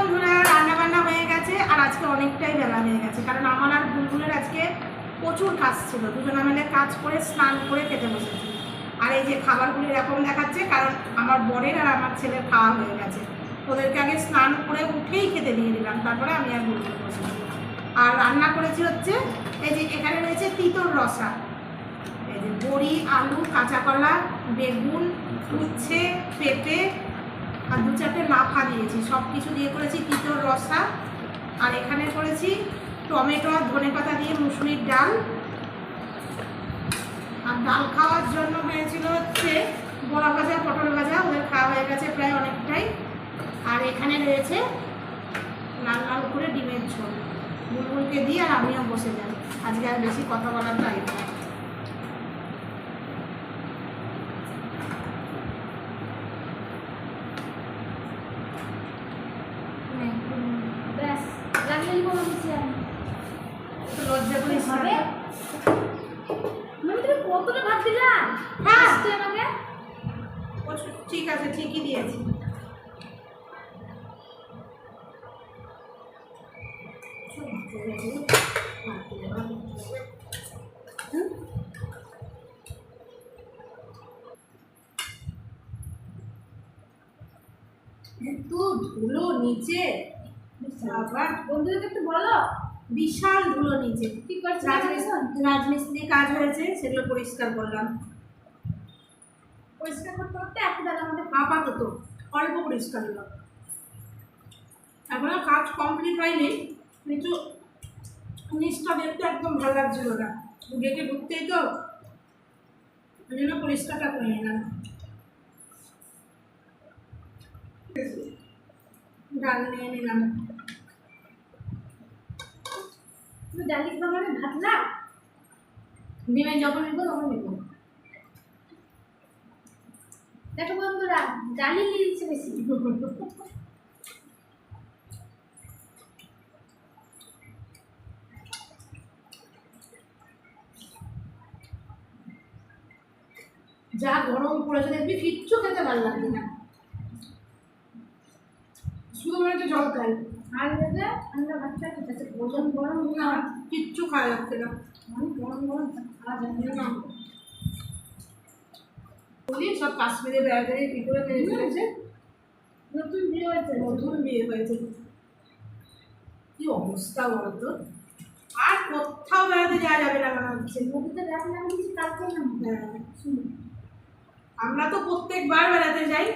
বন্ধুরা, রান্নাবান্না হয়ে গেছে আর আজকে অনেকটাই বেলা হয়ে গেছে, কারণ আমার আর বুলবুলের আজকে প্রচুর কাজ ছিল। দুজনে মিলে কাজ করে স্নান করে খেতে বসেছি। আর এই যে খাবারগুলো এরকম দেখাচ্ছে, কারণ আমার বরের আর আমার ছেলের খাওয়া হয়ে গেছে। ওদেরকে আগে স্নান করে উঠেই খেতে দিয়ে দিলাম, তারপরে আমি আর বুলবুল বসেছি। আর রান্না করেছি হচ্ছে এই যে এখানে রয়েছে তিতর রসা, এই যে বড়ি, আলু, কাঁচা কলা, বেগুন, উচ্ছে, পেঁপে আর 2-4টে লাফা দিয়েছি, সব কিছু দিয়ে করেছি তিতর রসা। আর এখানে করেছি টমেটো আর ধনেপাতা দিয়ে মুসুরির ডাল। আর ডাল খাওয়ার জন্য হয়েছিল হচ্ছে বড়া ভাজা, পটল ভাজা, ওদের খাওয়া হয়ে গেছে প্রায় অনেকটাই। আর এখানে রয়েছে লাল লাল করে ডিমের ঝোল, বুলবুলকে দিয়ে আর আমিও বসে যাই। আজকে আর বেশি কথা বলার টাইম নেই। লজ্জা করে হবে। কতটা ভাত দিলাম? হ্যাঁ আমাকে ঠিক আছে, ঠিকই দিয়েছি। একটু ধুলো নিচে, আবার বন্ধুদেরকে একটু বলো। বিশাল ধুলো নিচে। কি করছে? রাজমিস্ত্রি কাজ হয়েছে, সেগুলো পরিষ্কার করলাম। পরিষ্কার করতে করতে একটা বেলা আমাদের আপাতত অল্প পরিষ্কার হলো, এখনো কাজ কমপ্লিট হয়নি, কিন্তু নিচটা দেখতে একদম ভালো লাগছিল না। গেটে ঢুকতেই তো ওই জন্য পরিষ্কারটা করে নিলাম। ডাল নিয়ে নিলাম। তুমি ডালি বাগানে ভাতলা ডিমে যখন নিব তখন নিব। দেখো বন্ধুরা, ডালি নিয়ে দিচ্ছে বেশি। যা গরম পড়েছে দেখবি কিচ্ছু খেতে ভালো লাগবে না, শুধু মনে হচ্ছে জল খাই। আর দেখবে আমরা ভাতটা খেতে ভোজন গরম না, কিচ্ছু খাওয়া যাচ্ছে না। অনেক গরম গরম খাওয়া যাবে না। বলি সব কাশ্মীরে বেড়াতে কি করে মেরে ফেলেছে। নতুন বিয়ে হয়েছে, নতুন বিয়ে হয়েছে, কি অবস্থা বলতো। আর কোথাও বেড়াতে যাওয়া যাবে না মনে হচ্ছে। নদীতে রান্না কিছু কাজ করলাম। আমরা তো প্রত্যেকবার বেড়াতে যাই।